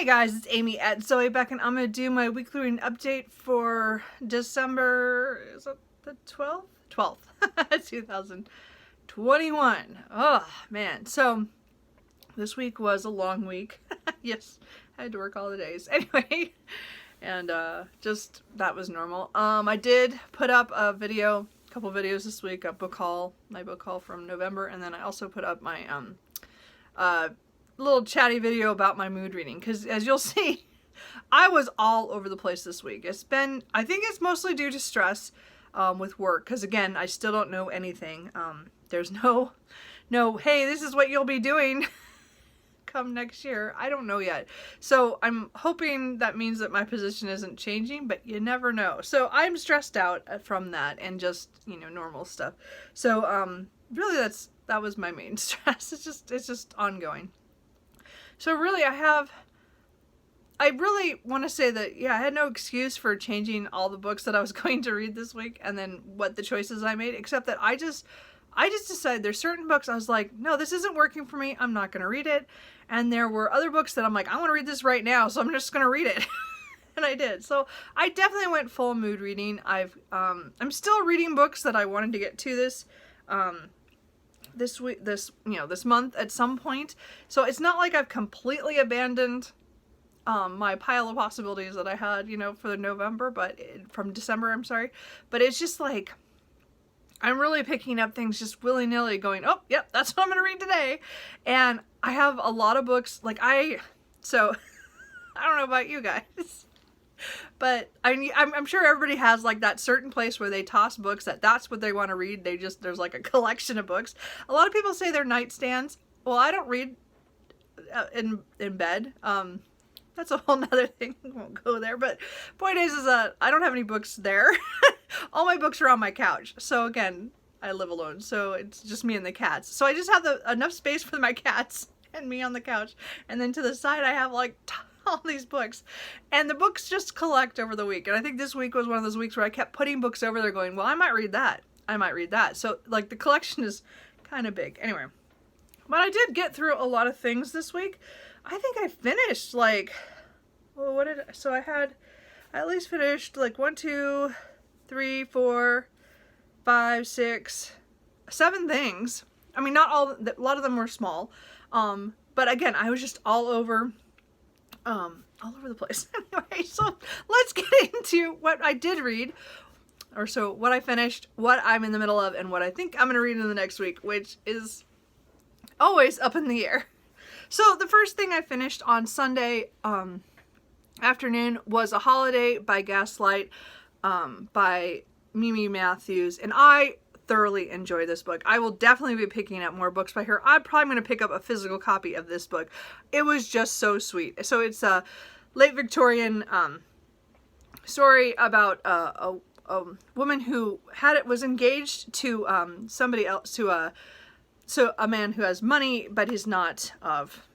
Hey guys, it's Amy at Zoe back, and I'm going to do my weekly reading update for December, is it the 12th? 12th, 2021. Oh, man. So, this week was a long week. Yes, I had to work all the days. Anyway, and just, that was normal. I did put up a video, a couple videos this week, a book haul, my book haul from November, and then I also put up my, little chatty video about my mood reading, because as you'll see, I was all over the place this week. It's been, I think it's mostly due to stress with work, because again, I still don't know anything. There's no, hey, this is what you'll be doing come next year. I don't know yet. So I'm hoping that means that my position isn't changing, but you never know. So I'm stressed out from that and just, you know, normal stuff. So really that was my main stress. It's just ongoing. So really, I really want to say that, yeah, I had no excuse for changing all the books that I was going to read this week and then what the choices I made, except that I just decided there's certain books I was like, no, this isn't working for me. I'm not going to read it. And there were other books that I'm like, I want to read this right now, so I'm just going to read it. And I did. So I definitely went full mood reading. I'm still reading books that I wanted to get to this week, this month at some point. So it's not like I've completely abandoned my pile of possibilities that I had, for November, from December, I'm sorry. But it's just like, I'm really picking up things just willy-nilly going, oh, yep, that's what I'm going to read today. And I have a lot of books, so I don't know about you guys. But I'm sure everybody has like that certain place where they toss books that's what they want to read. There's like a collection of books. A lot of people say they're nightstands. Well, I don't read in bed. That's a whole nother thing. We won't go there. But point is that I don't have any books there. All my books are on my couch. So again, I live alone. So it's just me and the cats. So I just have enough space for my cats and me on the couch. And then to the side, I have like all these books, and the books just collect over the week. And I think this week was one of those weeks where I kept putting books over there going, well, I might read that. So like the collection is kind of big. Anyway, but I did get through a lot of things this week. I think I finished so I had at least finished 1, 2, 3, 4, 5, 6, 7 things. I mean, not all, a lot of them were small. But again, I was just all over the place. Anyway, so let's get into what I did read, what I finished, what I'm in the middle of, and what I think I'm going to read in the next week, which is always up in the air. So the first thing I finished on Sunday afternoon was A Holiday by Gaslight by Mimi Matthews, and I thoroughly enjoy this book. I will definitely be picking up more books by her. I'm probably going to pick up a physical copy of this book. It was just so sweet. So it's a late Victorian story about a woman who was engaged to somebody else, to a man who has money, but he's not of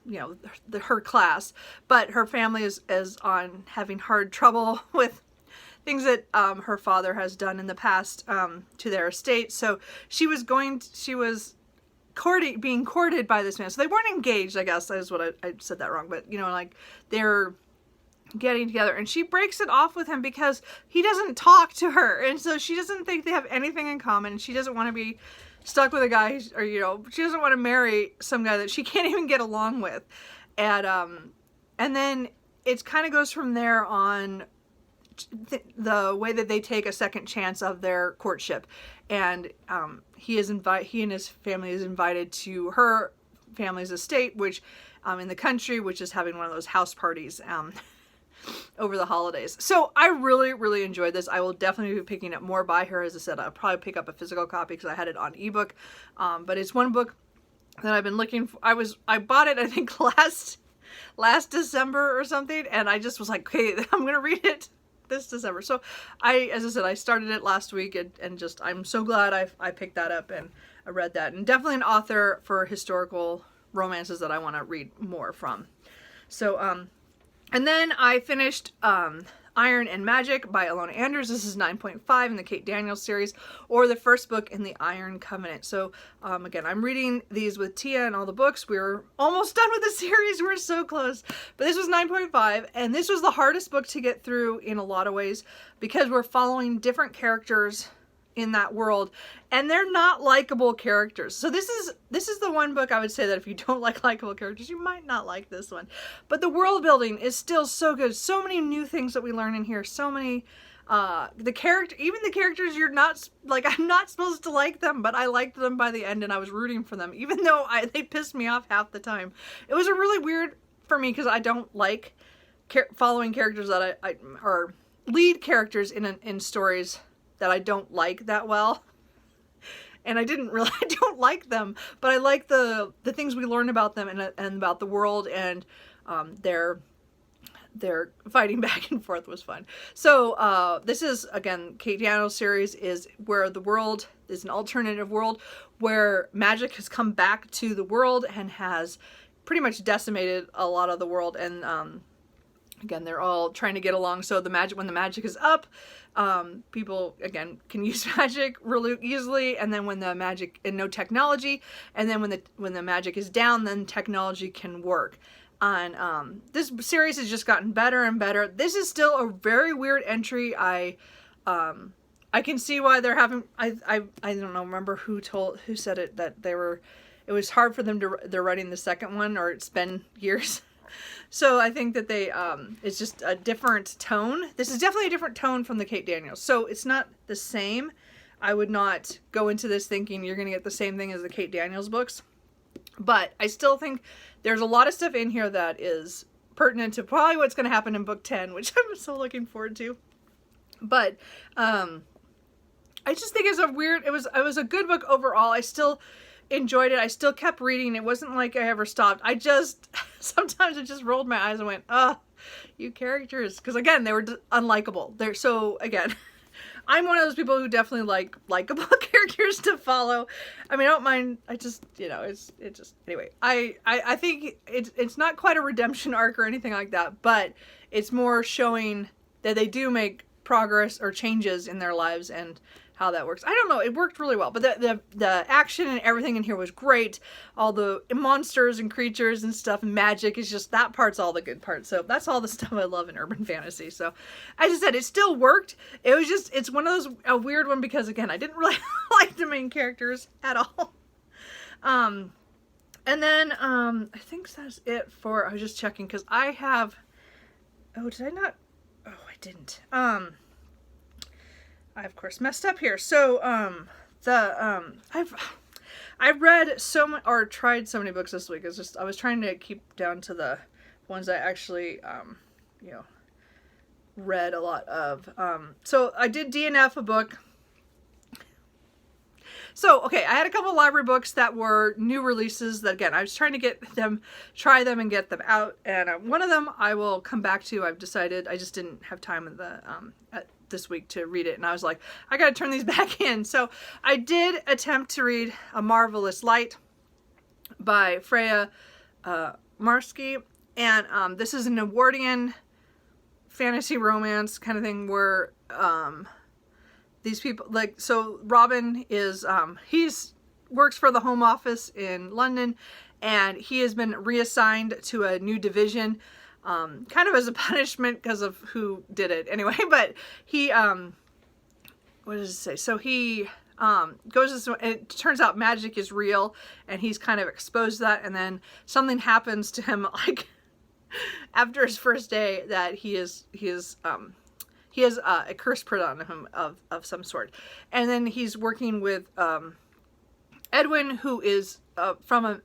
her class. But her family is on having hard trouble with things that her father has done in the past to their estate. So she was being courted by this man. So they weren't engaged, I guess. That is what I said that wrong. But they're getting together, and she breaks it off with him because he doesn't talk to her, and so she doesn't think they have anything in common. She doesn't want to be stuck with a guy, or she doesn't want to marry some guy that she can't even get along with. And then it kind of goes from there on. The way that they take a second chance of their courtship, and he and his family is invited to her family's estate, which in the country, which is having one of those house parties over the holidays. So I really, really enjoyed this. I will definitely be picking up more by her. As I said, I'll probably pick up a physical copy because I had it on ebook, but it's one book that I've been looking for. I bought it, I think last December or something, and I just was like, okay, I'm gonna read it this December. So as I said, I started it last week, and just, I'm so glad I picked that up and I read that, and definitely an author for historical romances that I want to read more from. So, and then I finished, I'm Iron and Magic by Elina Andrews. This is 9.5 in the Kate Daniels series, or the first book in the Iron Covenant. So again, I'm reading these with Tia and all the books. We're almost done with the series. We're so close. But this was 9.5, and this was the hardest book to get through in a lot of ways because we're following different characters in that world, and they're not likable characters. So this is the one book I would say that if you don't like likable characters, you might not like this one. But the world building is still so good. So many new things that we learn in here. So many even the characters you're not like, I'm not supposed to like them, but I liked them by the end and I was rooting for them, even though they pissed me off half the time. It was a really weird for me because I don't like following characters that I or lead characters in stories that I don't like that well. And I don't like them, but I like the things we learn about them and about the world, and their fighting back and forth was fun. So this is, again, Kate Daniels series is where the world is an alternative world where magic has come back to the world and has pretty much decimated a lot of the world. And again, they're all trying to get along. So when the magic is up, people, again, can use magic really easily. And then when the magic, and no technology, and then when the magic is down, then technology can work. And this series has just gotten better and better. This is still a very weird entry. I can see why they're having, I don't know, remember who said it, that it was hard for them they're writing the second one, or it's been years. So I think that it's just a different tone. This is definitely a different tone from the Kate Daniels. So it's not the same. I would not go into this thinking you're going to get the same thing as the Kate Daniels books. But I still think there's a lot of stuff in here that is pertinent to probably what's going to happen in book 10, which I'm so looking forward to. But I just think it was a good book overall. I still enjoyed it. I still kept reading. It wasn't like I ever stopped. Sometimes I just rolled my eyes and went, you characters. Because again, they were unlikable. Again, I'm one of those people who definitely like likable characters to follow. I mean, I don't mind. I just, anyway, I think it's not quite a redemption arc or anything like that, but it's more showing that they do make progress or changes in their lives and how that works. I don't know. It worked really well, but the action and everything in here was great. All the monsters and creatures and stuff and magic is just, that part's all the good part. So that's all the stuff I love in urban fantasy. So as I said, it still worked. It was just, it's one of those, a weird one because again, I didn't really like the main characters at all. And then I think that's it for, I was just checking because I have, did I not? Oh, I didn't. I of course messed up here. So I've read or tried so many books this week. It's just I was trying to keep down to the ones I actually read a lot of. So I did DNF a book. So okay, I had a couple library books that were new releases that again I was trying to try them and get them out. And one of them I will come back to. I've decided I just didn't have time in this week to read it, and I was like, I gotta turn these back in. So I did attempt to read A Marvelous Light by Freya Marsky, and this is an Edwardian fantasy romance kind of thing where these people, like, so Robin is he's works for the Home Office in London, and he has been reassigned to a new division, kind of as a punishment because of who did it anyway. But he what does it say? So he goes this way, and it turns out magic is real, and he's kind of exposed to that, and then something happens to him like after his first day that he has a curse put on him of some sort. And then he's working with Edwin, who is from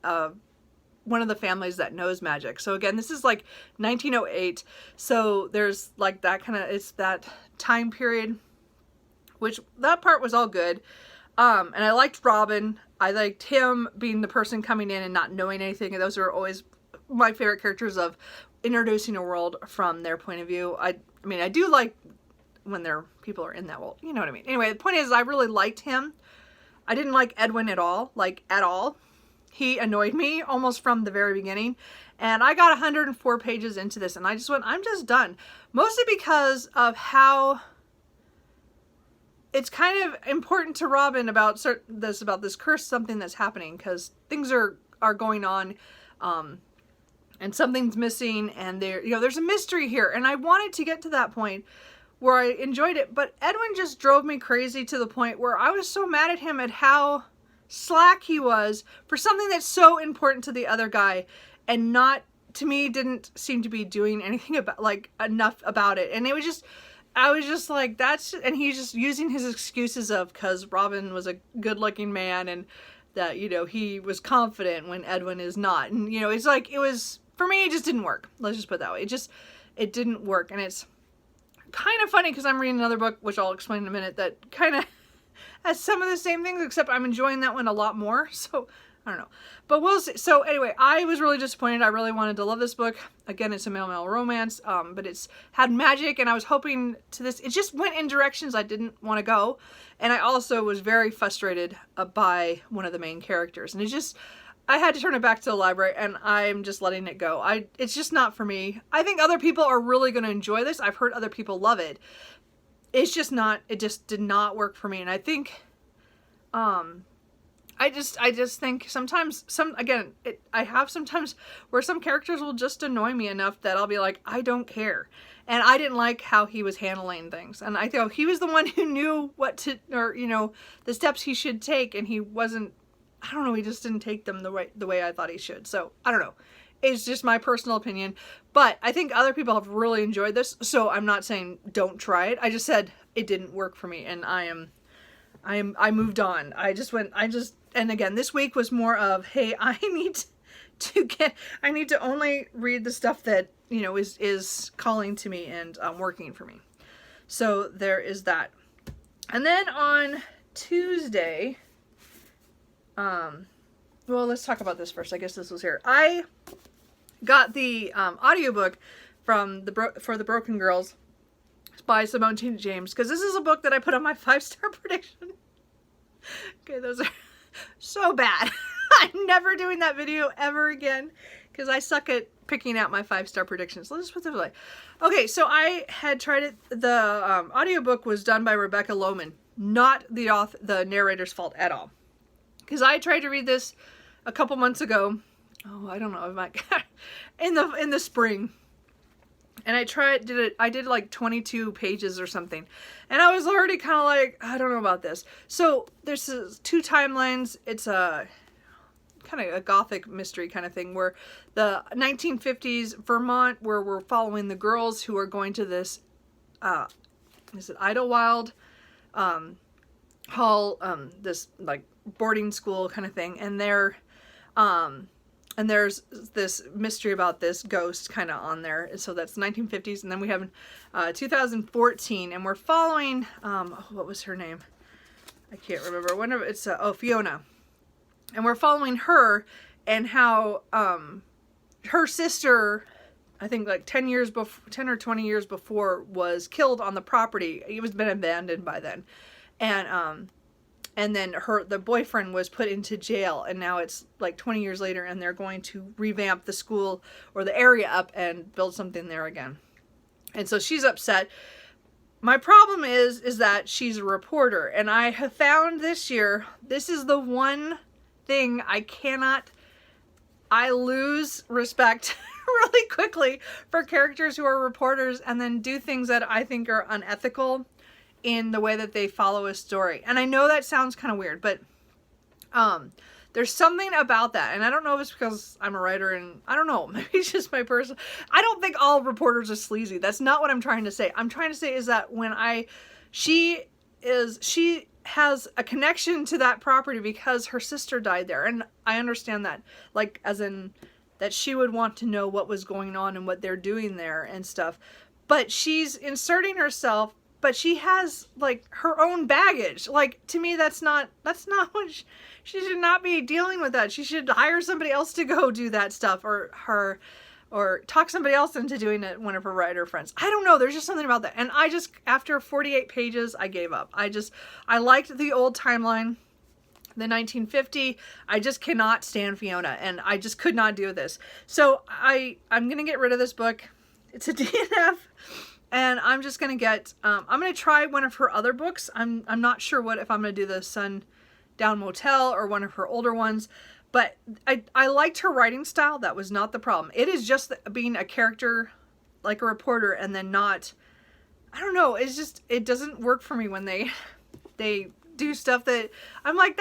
one of the families that knows magic. So again, this is like 1908. So there's like that kind of, it's that time period, which that part was all good. And I liked Robin. I liked him being the person coming in and not knowing anything. And those are always my favorite characters of introducing a world from their point of view. I mean, I do like when people are in that world. You know what I mean? Anyway, the point is I really liked him. I didn't like Edwin at all. He annoyed me almost from the very beginning. And I got 104 pages into this and I just went, I'm just done. Mostly because of how it's kind of important to Robin about this curse, something that's happening, because things are going on, and something's missing, and there's a mystery here, and I wanted to get to that point where I enjoyed it, but Edwin just drove me crazy to the point where I was so mad at him at how slack he was for something that's so important to the other guy, and not, to me, didn't seem to be doing anything about, like, enough about it, and it was just, I was just like, and he's just using his excuses of, because Robin was a good-looking man, and that, he was confident when Edwin is not. And, it's like, for me, it just didn't work. Let's just put it that way. It didn't work. And it's kind of funny because I'm reading another book, which I'll explain in a minute, that kind of has some of the same things, except I'm enjoying that one a lot more. So, I don't know. But we'll see. So anyway, I was really disappointed. I really wanted to love this book. Again, it's a male-male romance, but it's had magic, and I was hoping to this. It just went in directions I didn't want to go. And I also was very frustrated by one of the main characters. And I had to turn it back to the library, and I'm just letting it go. It's just not for me. I think other people are really going to enjoy this. I've heard other people love it. It's just not, it just did not work for me. And I think, I just think sometimes, I have sometimes where some characters will just annoy me enough that I'll be like, I don't care. And I didn't like how he was handling things. And I thought he was the one who knew what to, or, the steps he should take, and he wasn't, I don't know, he just didn't take them the way I thought he should. So, I don't know. It's just my personal opinion. But I think other people have really enjoyed this, so I'm not saying don't try it. I just said it didn't work for me, and I moved on. And again, this week was more of, hey, I need to only read the stuff that, is calling to me and working for me. So there is that. And then on Tuesday, well, let's talk about this first. I guess this was here. I got the audiobook for the Broken Girls by Simone T. James, because this is a book that I put on my 5-star prediction. Okay, those are so bad. I'm never doing that video ever again, because I suck at picking out my 5-star predictions. Let's just put this away. Okay, so I had tried it. The audiobook was done by Rebecca Lohman, not the narrator's fault at all. Because I tried to read this a couple months ago. Oh, I don't know. In the spring. And I did like 22 pages or something. And I was already kind of like, I don't know about this. So there's 2 timelines. It's a kind of a gothic mystery kind of thing, where the 1950s Vermont, where we're following the girls who are going to this, is it Idlewild Hall, this like boarding school kind of thing. And and there's this mystery about this ghost kind of on there. So that's 1950s. And then we have 2014, and we're following, what was her name? I can't remember. Whenever it's, Fiona. And we're following her, and how her sister, I think like 10 or 20 years before, was killed on the property. It was been abandoned by then. And then the boyfriend was put into jail, and now it's like 20 years later, and they're going to revamp the school or the area up and build something there again. And so she's upset. My problem is that she's a reporter, and I have found this year, this is the one thing I lose respect really quickly for characters who are reporters and then do things that I think are unethical in the way that they follow a story. And I know that sounds kind of weird, but there's something about that. And I don't know if it's because I'm a writer, and I don't know, maybe it's just my person. I don't think all reporters are sleazy. That's not what I'm trying to say. I'm trying to say is that she has a connection to that property because her sister died there. And I understand that, like, as in that she would want to know what was going on and what they're doing there and stuff. But she's inserting herself, but she has like her own baggage. Like, to me, that's not what she should not be dealing with that. She should hire somebody else to go do that stuff, or talk somebody else into doing it, one of her writer friends. I don't know. There's just something about that. And after 48 pages, I gave up. I liked the old timeline. the 1950. I just cannot stand Fiona, and I just could not do this. So I'm going to get rid of this book. It's a DNF, and I'm just going to get, I'm going to try one of her other books. I'm not sure if I'm going to do the Sundown Motel or one of her older ones, but I liked her writing style. That was not the problem. It is just being a character like a reporter and then not, I don't know, it's just, it doesn't work for me when they do stuff that I'm like,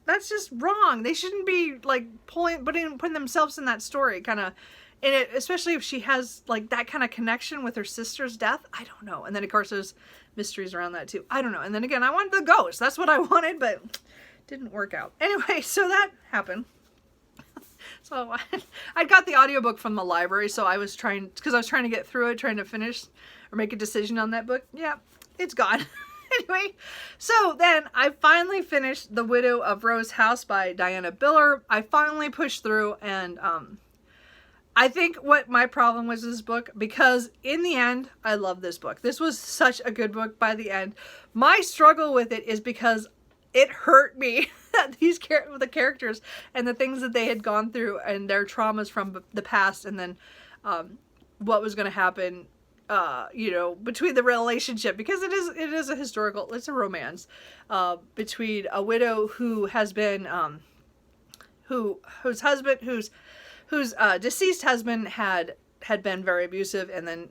that's just wrong. They shouldn't be like putting themselves in that story kind of, and it, especially if she has like that kind of connection with her sister's death. I don't know. And then of course there's mysteries around that too. I don't know. And then again, I wanted the ghost. That's what I wanted, but didn't work out. Anyway, so that happened. So I got the audiobook from the library, so I was trying to get through it, trying to finish or make a decision on that book. Yeah, it's gone. Anyway, so then I finally finished The Widow of Rose House by Diana Biller. I finally pushed through, and I think what my problem was this book, because in the end, I love this book. This was such a good book by the end. My struggle with it is because it hurt me that the characters and the things that they had gone through and their traumas from the past, and then what was going to happen, you know, between the relationship, because it is a historical, it's a romance between a widow who has been whose deceased husband had been very abusive, and then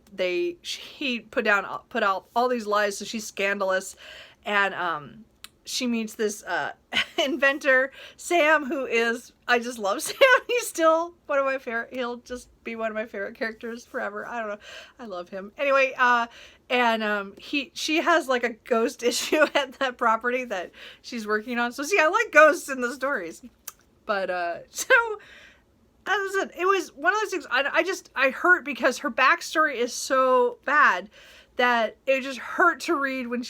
he put out all these lies, so she's scandalous, and she meets this inventor, Sam, who is, I just love Sam. He's still one of my favorite, he'll just be one of my favorite characters forever. I don't know. I love him. Anyway, she has like a ghost issue at that property that she's working on. So see, I like ghosts in the stories. But, so, as I said, it was one of those things, I hurt because her backstory is so bad that it just hurt to read when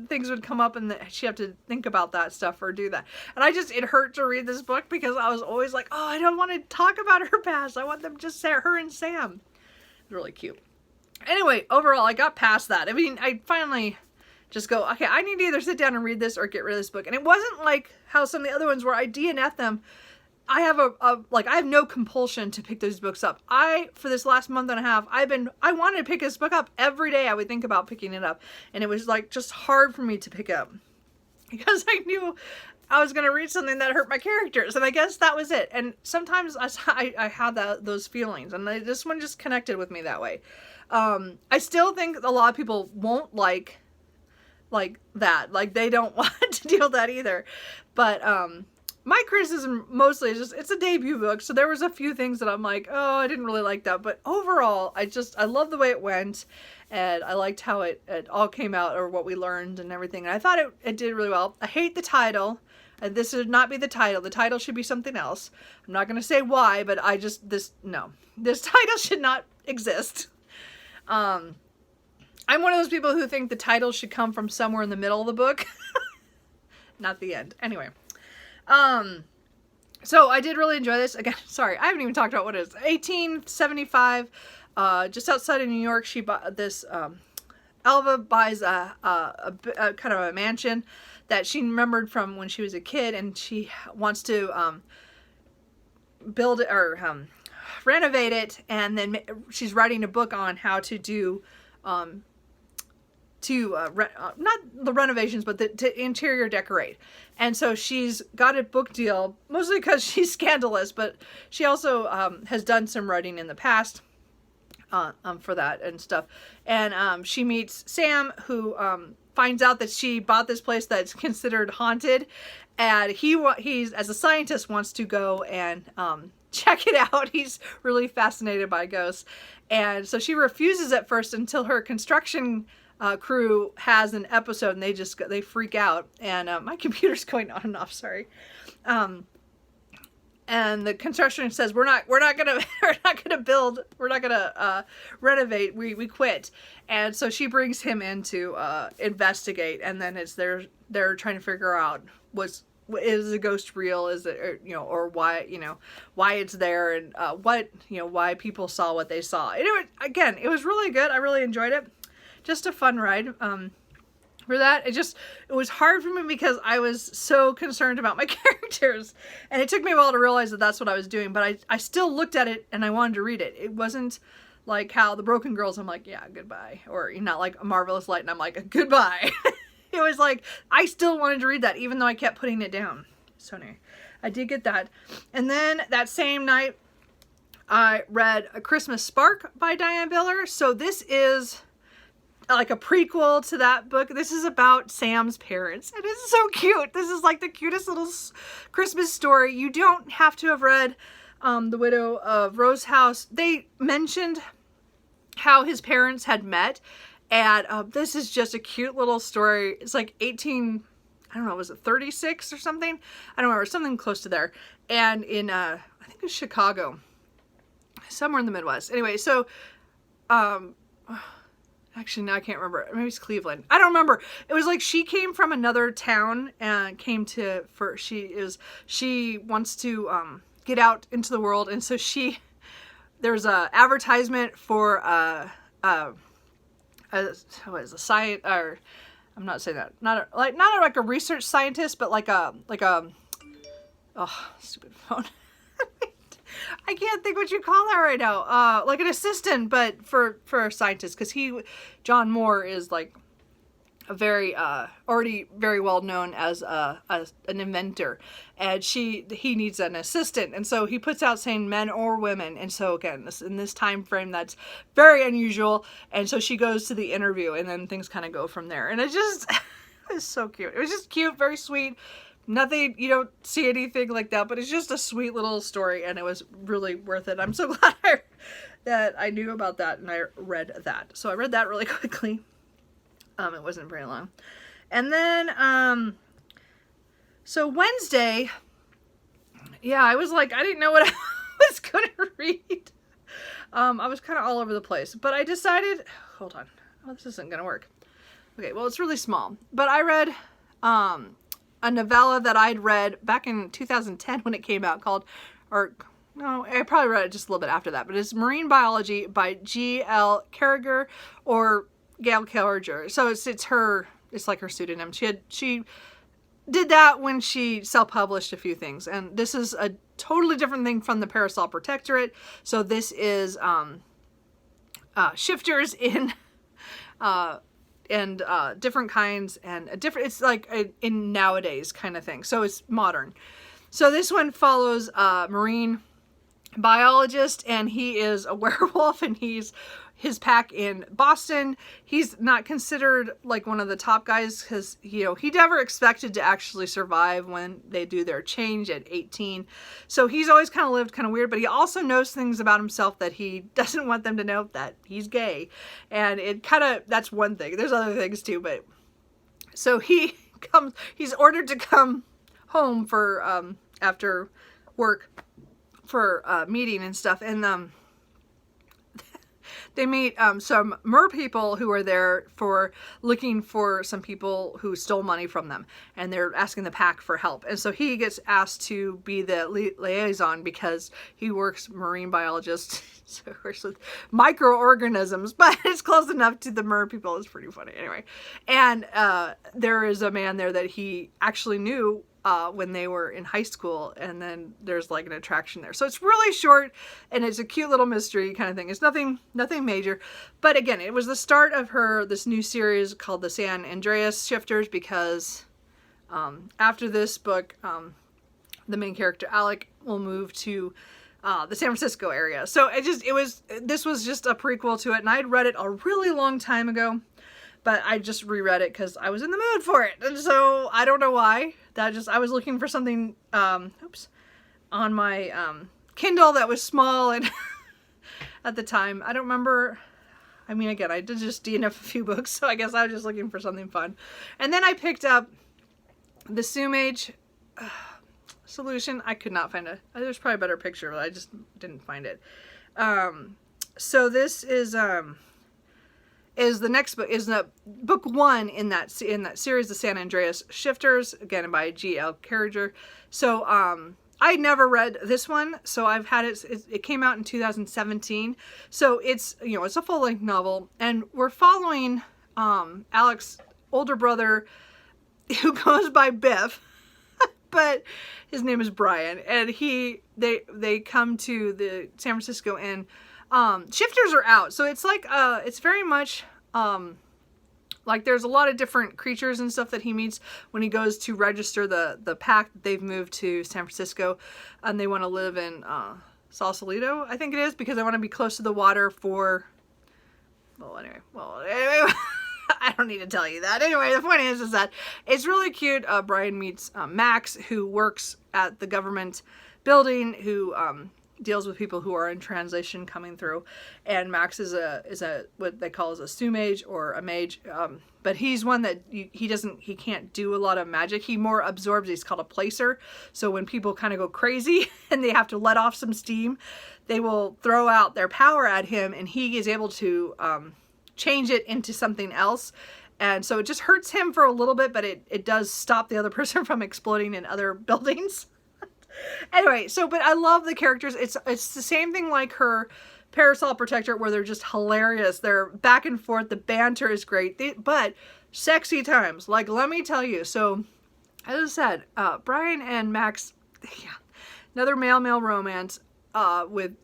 things would come up and she'd have to think about that stuff or do that. And it hurt to read this book because I was always like, oh, I don't want to talk about her past. I want them just her and Sam. It's really cute. Anyway, overall, I got past that. I mean, I finally just go, okay, I need to either sit down and read this or get rid of this book. And it wasn't like how some of the other ones where I DNF them. I have I have no compulsion to pick those books up. For this last month and a half, I wanted to pick this book up every day. I would think about picking it up, and it was like just hard for me to pick up because I knew I was going to read something that hurt my characters, and I guess that was it. And sometimes I had those feelings, and this one just connected with me that way. I still think a lot of people won't like that. Like, they don't want to deal with that either. But, my criticism mostly is just, it's a debut book, so there was a few things that I'm like, oh, I didn't really like that. But overall, I love the way it went, and I liked how it all came out, or what we learned and everything. And I thought it did really well. I hate the title. This should not be the title. The title should be something else. I'm not going to say why, but this title should not exist. I'm one of those people who think the title should come from somewhere in the middle of the book. Not the end. Anyway. So I did really enjoy this. Again, sorry, I haven't even talked about what it is. 1875, just outside of New York, she bought this, Alva buys a kind of a mansion that she remembered from when she was a kid, and she wants to, build or, renovate it, and then she's writing a book on how to do, not the renovations, but to interior decorate. And so she's got a book deal, mostly because she's scandalous, but she also has done some writing in the past for that and stuff. And she meets Sam, who finds out that she bought this place that's considered haunted, and he's as a scientist wants to go and check it out. He's really fascinated by ghosts, and so she refuses at first until her construction crew has an episode, and they freak out, and my computer's going on and off, sorry. And the construction says, we're not gonna renovate, we quit. And so she brings him in to investigate, and then they're trying to figure out is the ghost real, is it, or why it's there, and why people saw what they saw. Anyway, again, it was really good. I really enjoyed it. Just a fun ride. for that. It was hard for me because I was so concerned about my characters, and it took me a while to realize that that's what I was doing, but I still looked at it and I wanted to read it. It wasn't like how the Broken Girls, I'm like, yeah, goodbye, or not like A Marvelous Light and I'm like, goodbye. It was like I still wanted to read that even though I kept putting it down. So anyway, I did get that. And then that same night I read A Christmas Spark by Diane Biller. So this is like a prequel to that book. This is about Sam's parents, and it's so cute. This is like the cutest little Christmas story. You don't have to have read The Widow of Rose House. They mentioned how his parents had met, and this is just a cute little story. It's like I don't know, was it 36 or something? I don't remember, something close to there. And in, I think it was Chicago, somewhere in the Midwest. Anyway, so, actually, no, I can't remember. Maybe it's Cleveland. I don't remember. It was like she came from another town and came to, she wants to get out into the world. And so there's a advertisement for what is a science, or I'm not saying that, not like a research scientist, but like a stupid phone. I can't think what you call that right now. Like an assistant, but for a scientist, because John Moore is like a very already very well known as an inventor, and he needs an assistant, and so he puts out saying men or women, and so again in this time frame that's very unusual, and so she goes to the interview, and then things kind of go from there, and it was so cute. It was just cute, very sweet. Nothing, you don't see anything like that, but it's just a sweet little story, and it was really worth it. I'm so glad that I knew about that and I read that. So I read that really quickly. It wasn't very long. And then, so Wednesday, yeah, I was like, I didn't know what I was going to read. I was kind of all over the place, but I decided, hold on, oh, this isn't going to work. Okay, well, it's really small, but I read, a novella that I'd read back in 2010 when it came out no, I probably read it just a little bit after that, but it's Marine Biology by GL Carr or GL Carr. So it's like her pseudonym. She did that when she self-published a few things, and this is a totally different thing from the Parasol Protectorate. So this is shifters in and different kinds, and it's like in nowadays kind of thing. So it's modern. So this one follows a marine biologist, and he is a werewolf, and his pack in Boston. He's not considered like one of the top guys because, he never expected to actually survive when they do their change at 18. So he's always kind of lived kind of weird, but he also knows things about himself that he doesn't want them to know, that he's gay. And that's one thing. There's other things too, but so he's ordered to come home for, after work for a meeting and stuff. And, they meet some mer people who are there for looking for some people who stole money from them, and they're asking the pack for help. And so he gets asked to be the liaison because he works marine biologist, so he works with microorganisms, but it's close enough to the mer people. It's pretty funny anyway. And there is a man there that he actually knew when they were in high school, and then there's like an attraction there. So it's really short, and it's a cute little mystery kind of thing. It's nothing major, but again, it was the start of this new series called the San Andreas Shifters, because after this book, the main character Alec will move to the San Francisco area. So this was just a prequel to it, and I'd read it a really long time ago, but I just reread it because I was in the mood for it, and so I don't know why. I was looking for something, on my Kindle that was small, and at the time, I don't remember. I mean, again, I did just DNF a few books, so I guess I was just looking for something fun. And then I picked up the summage solution. I could not find it. There's probably a better picture, but I just didn't find it. So this is the next book, is book one in that series, the San Andreas Shifters, again by GL Carr. So I never read this one, so I've had it. It came out in 2017, so it's it's a full-length novel, and we're following Alec's older brother who goes by Biff, but his name is Brian, and they come to the San Francisco Inn. Shifters are out, so it's like it's very much like there's a lot of different creatures and stuff that he meets when he goes to register the pack that they've moved to San Francisco, and they want to live in Sausalito, I think it is, because they want to be close to the water for, well anyway I don't need to tell you that. Anyway, the point is that it's really cute. Brian meets Max, who works at the government building, who deals with people who are in translation coming through, and Max is a what they call as a summage or a mage, but he's one that he can't do a lot of magic. He more absorbs. He's called a placer. So when people kind of go crazy and they have to let off some steam, they will throw out their power at him, and he is able to change it into something else. And so it just hurts him for a little bit, but it does stop the other person from exploding in other buildings. Anyway, but I love the characters. It's the same thing like her Parasol Protector, where they're just hilarious. They're back and forth. The banter is great, but sexy times. Like, let me tell you. So, as I said, Brian and Max, yeah, another male romance. With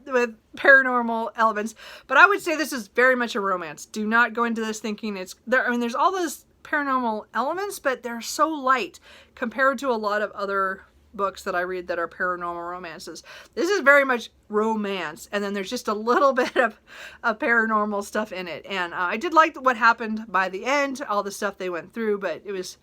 with paranormal elements, but I would say this is very much a romance. Do not go into this thinking it's there. I mean, there's all those paranormal elements, but they're so light compared to a lot of other books that I read that are paranormal romances. This is very much romance, and then there's just a little bit of paranormal stuff in it. And I did like what happened by the end, all the stuff they went through, but it was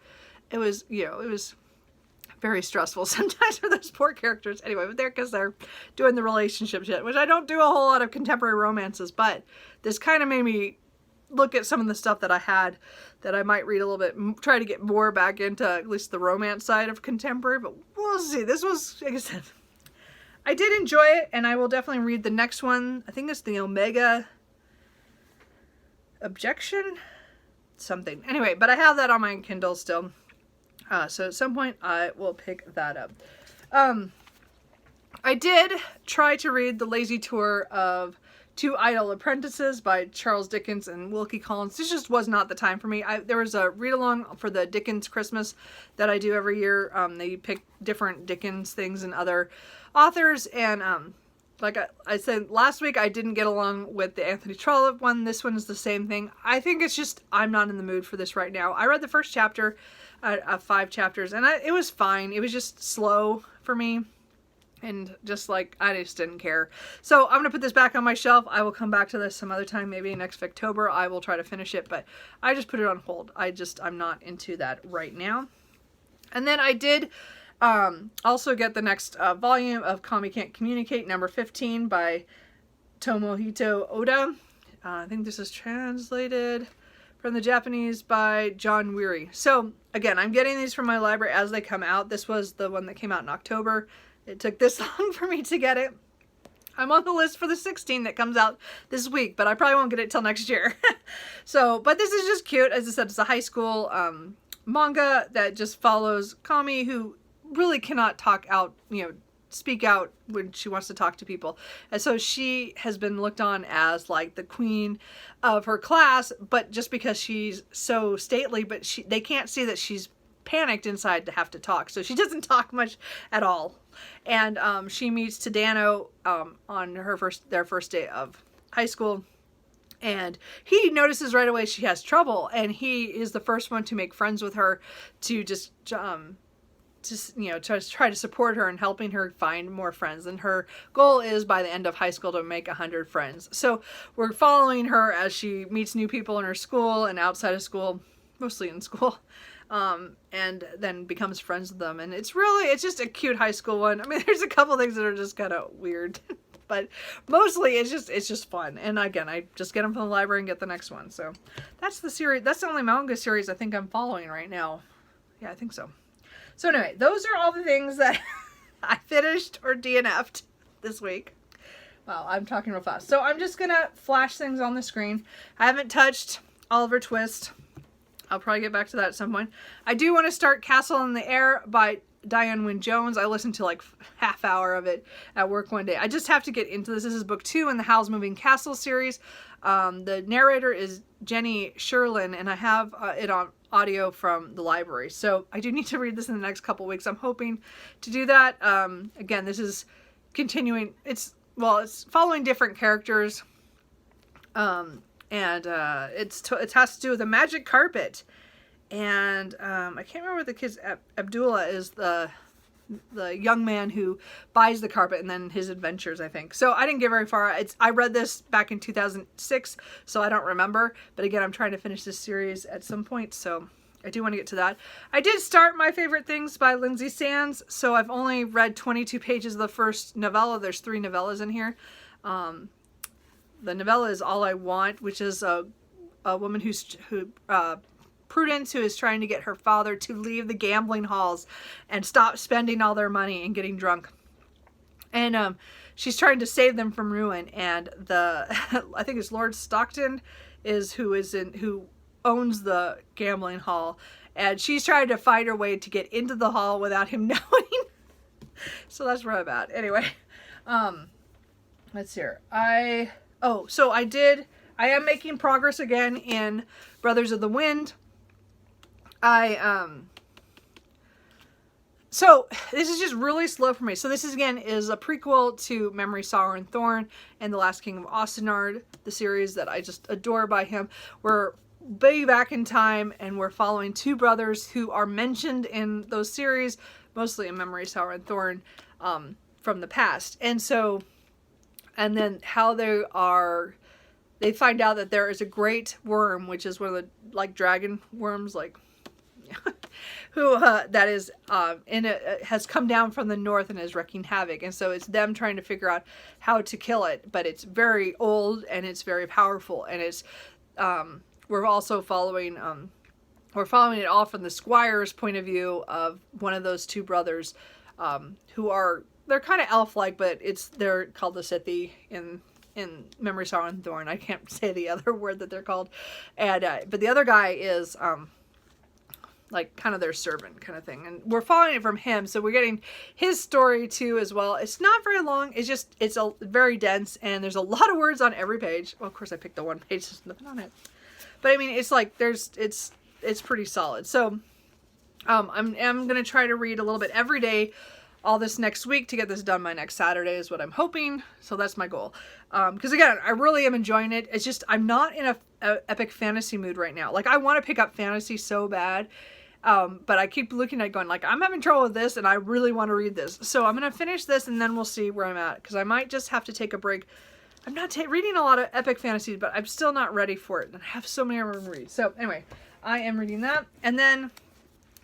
very stressful sometimes for those poor characters. Anyway, but because they're doing the relationship shit, which I don't do a whole lot of contemporary romances, but this kind of made me look at some of the stuff that I had that I might read a little bit, try to get more back into at least the romance side of contemporary, but we'll see. This was, like I said, I did enjoy it, and I will definitely read the next one. I think it's the Omega Objection? Something. Anyway, but I have that on my Kindle still. So at some point I will pick that up. I did try to read The Lazy Tour of Two Idle Apprentices by Charles Dickens and Wilkie Collins. This just was not the time for me. There was a read-along for the Dickens Christmas that I do every year. They pick different Dickens things and other authors, and like I said last week, I didn't get along with the Anthony Trollope one. This one is the same thing. I think it's just I'm not in the mood for this right now. I read the first chapter of 5 chapters, and it was fine. It was just slow for me. And just like, I just didn't care. So I'm going to put this back on my shelf. I will come back to this some other time, maybe next October. I will try to finish it, but I just put it on hold. I'm not into that right now. And then I did also get the next volume of Kami Can't Communicate, number 15 by Tomohito Oda. I think this is translated from the Japanese by John Weary. So again, I'm getting these from my library as they come out. This was the one that came out in October. It took this long for me to get it. I'm on the list for the 16 that comes out this week, but I probably won't get it till next year. But this is just cute. As I said, it's a high school manga that just follows Kami, who really cannot talk out, speak out when she wants to talk to people. And so she has been looked on as like the queen of her class, but just because she's so stately, but they can't see that she's panicked inside to have to talk. So she doesn't talk much at all. And she meets Tadano on their first day of high school, and he notices right away she has trouble, and he is the first one to make friends with her, to just try to support her and helping her find more friends. And her goal is by the end of high school to make 100 friends. So we're following her as she meets new people in her school and outside of school, mostly in school. And then becomes friends with them. And it's just a cute high school one. I mean, there's a couple things that are just kind of weird, but mostly it's just fun. And again, I just get them from the library and get the next one. So that's the series. That's the only manga series I think I'm following right now. Yeah, I think so. So anyway, those are all the things that I finished or DNF'd this week. Wow, I'm talking real fast. So I'm just going to flash things on the screen. I haven't touched Oliver Twist. I'll probably get back to that at some point. I do want to start Castle in the Air by Diane Wynne Jones. I listened to like half hour of it at work one day. I just have to get into this. This is book 2 in the Howl's Moving Castle series. The narrator is Jenny Sherlin, and I have it on audio from the library. So I do need to read this in the next couple weeks. I'm hoping to do that. Again, this is continuing. It's following different characters. And it has to do with a magic carpet. And I can't remember what the kid's Abdullah is the young man who buys the carpet, and then his adventures, I think. So I didn't get very far. I read this back in 2006, so I don't remember. But again, I'm trying to finish this series at some point, so I do want to get to that. I did start My Favorite Things by Lindsay Sands, so I've only read 22 pages of the first novella. There's 3 novellas in here. The novella is All I Want, which is a woman Prudence, who is trying to get her father to leave the gambling halls and stop spending all their money and getting drunk. And she's trying to save them from ruin. And I think it's Lord Stockton who owns the gambling hall. And she's trying to fight her way to get into the hall without him knowing. So that's where I'm at. Anyway, let's see here. I am making progress again in Brothers of the Wind. So this is just really slow for me. So this is a prequel to Memory, Sorrow, and Thorn and The Last King of Ostenard, the series that I just adore by him. We're way back in time, and we're following 2 brothers who are mentioned in those series, mostly in Memory, Sorrow, and Thorn, from the past. And then how they find out that there is a great worm, which is one of the dragon worms, who has come down from the north and is wreaking havoc. And so it's them trying to figure out how to kill it, but it's very old and it's very powerful. And it's we're also following it all from the squire's point of view of one of those 2 brothers, they're kind of elf-like, but they're called the sithi in Memory, Sorrow, and Thorn. I can't say the other word that they're called. And but the other guy is kind of their servant kind of thing. And we're following it from him, so we're getting his story too as well. It's not very long. It's very dense, and there's a lot of words on every page. Well, of course I picked the one page, there's nothing on it. But I mean, it's pretty solid. So I'm going to try to read a little bit every day all this next week to get this done by next Saturday is what I'm hoping. So that's my goal. Because again, I really am enjoying it. It's just, I'm not in a epic fantasy mood right now. I want to pick up fantasy so bad. But I keep looking at going I'm having trouble with this and I really want to read this. So I'm going to finish this and then we'll see where I'm at. Because I might just have to take a break. I'm not reading a lot of epic fantasies, but I'm still not ready for it. And I have so many more to read. So anyway, I am reading that. And then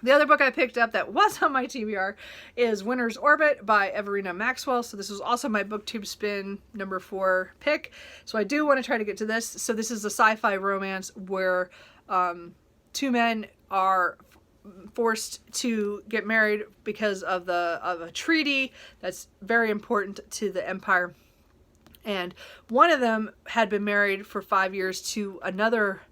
the other book I picked up that was on my TBR is Winter's Orbit by Everina Maxwell. So this was also my BookTube Spin number 4 pick. So I do want to try to get to this. So this is a sci-fi romance where 2 men are forced to get married because of a treaty that's very important to the empire. And one of them had been married for 5 years to another,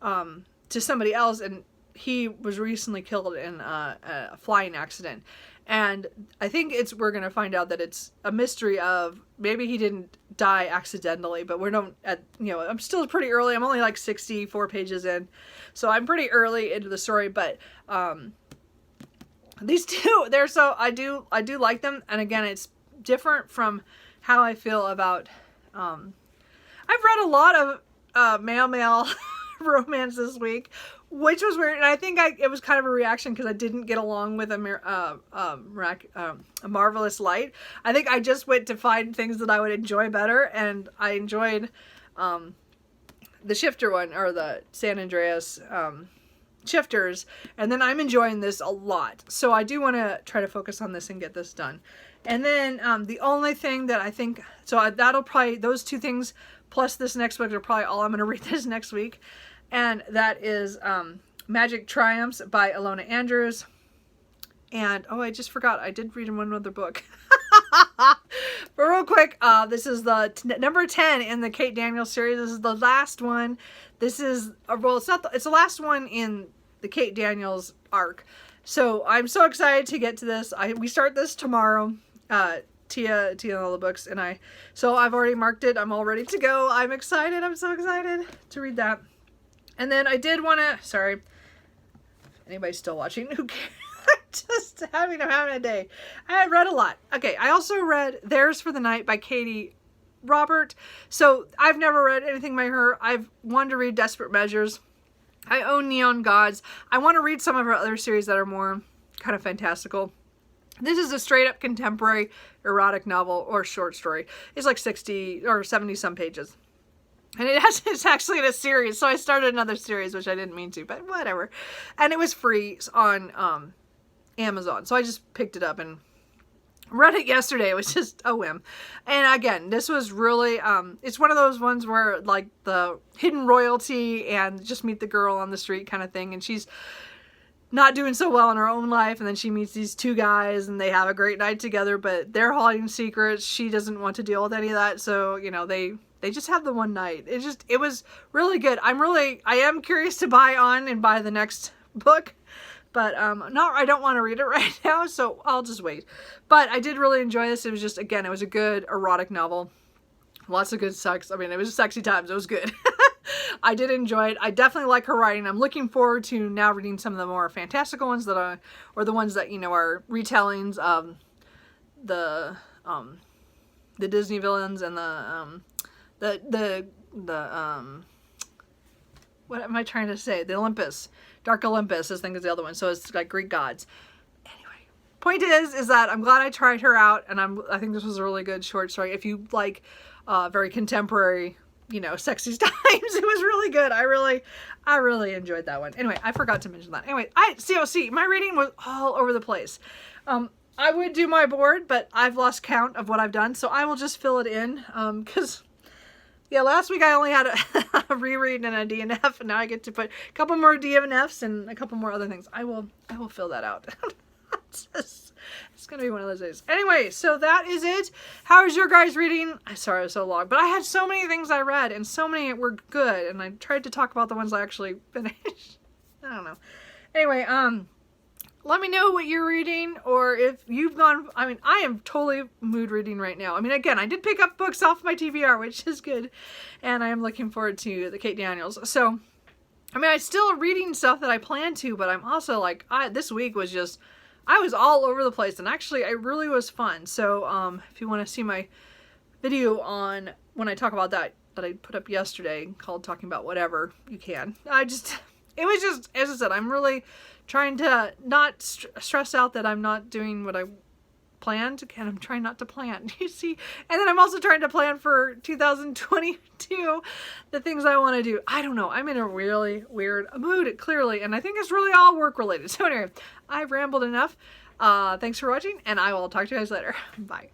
to somebody else, and he was recently killed in a flying accident. And I think we're going to find out that it's a mystery of maybe he didn't die accidentally, but I'm still pretty early. I'm only 64 pages in. So I'm pretty early into the story, but these 2, I do like them. And again, it's different from how I feel about, I've read a lot of male romance this week, which was weird, and I think it was kind of a reaction because I didn't get along with a Marvelous Light. I think I just went to find things that I would enjoy better, and I enjoyed the Shifter one, or the San Andreas Shifters, and then I'm enjoying this a lot. So I do want to try to focus on this and get this done. And then the only thing that I think, that'll probably, those 2 things plus this next book are probably all I'm going to read this next week. And that is Magic Triumphs by Elina Andrews. And, I just forgot, I did read one other book. But real quick, this is the number 10 in the Kate Daniels series. This is the last one. This is, it's the last one in the Kate Daniels arc. So I'm so excited to get to this. We start this tomorrow. Tia and all the books, and so I've already marked it. I'm all ready to go. I'm excited. I'm so excited to read that. And then I did want to, sorry, anybody's still watching? Who cares? I'm having a day. I read a lot. Okay, I also read Theirs for the Night by Katie Robert. So I've never read anything by her. I've wanted to read Desperate Measures. I own Neon Gods. I want to read some of her other series that are more kind of fantastical. This is a straight up contemporary erotic novel or short story. It's like 60 or 70 some pages. And it's actually in a series. So I started another series, which I didn't mean to, but whatever. And it was free on Amazon. So I just picked it up and read it yesterday. It was just a whim. And again, this was really, it's one of those ones where like the hidden royalty and just meet the girl on the street kind of thing. And she's not doing so well in her own life, and then she meets these two guys and they have a great night together, but they're hiding secrets. She doesn't want to deal with any of that, so you know, they just have the one night. It was really good. I am curious to buy the next book, but I don't want to read it right now, so I'll just wait. But I did really enjoy this. It was just, again, it was a good erotic novel. Lots of good sex. I mean, it was sexy times. It was good. I did enjoy it. I definitely like her writing. I'm looking forward to now reading some of the more fantastical ones or the ones that, you know, are retellings of the Disney villains and the what am I trying to say? The Olympus. Dark Olympus, I think is the other one. So it's like Greek gods. Anyway, point is that I'm glad I tried her out, and I think this was a really good short story. If you like very contemporary, you know, sexy times, it was really good. I really enjoyed that one. Anyway, I forgot to mention that. Anyway, my reading was all over the place. I would do my board, but I've lost count of what I've done, so I will just fill it in. Because yeah, last week I only had a reread and a DNF, and now I get to put a couple more DNFs and a couple more other things. I will fill that out. It's gonna be one of those days. Anyway, so that is it. How is your guys' reading? I'm sorry it was so long, but I had so many things I read, and so many were good, and I tried to talk about the ones I actually finished. I don't know. Anyway, let me know what you're reading, or if you've gone, I mean, I am totally mood reading right now. I mean, again, I did pick up books off my TBR, which is good, and I am looking forward to the Kate Daniels. So, I mean, I'm still reading stuff that I plan to, but I'm also like, this week was just, I was all over the place, and actually it really was fun. So if you want to see my video on when I talk about that I put up yesterday called Talking About Whatever, you can. It was just, as I said, I'm really trying to not stress out that I'm not doing what I planned, and I'm trying not to plan, you see. And then I'm also trying to plan for 2022, the things I want to do. I don't know. I'm in a really weird mood, clearly, and I think it's really all work related. So anyway, I've rambled enough. Thanks for watching, and I will talk to you guys later. Bye.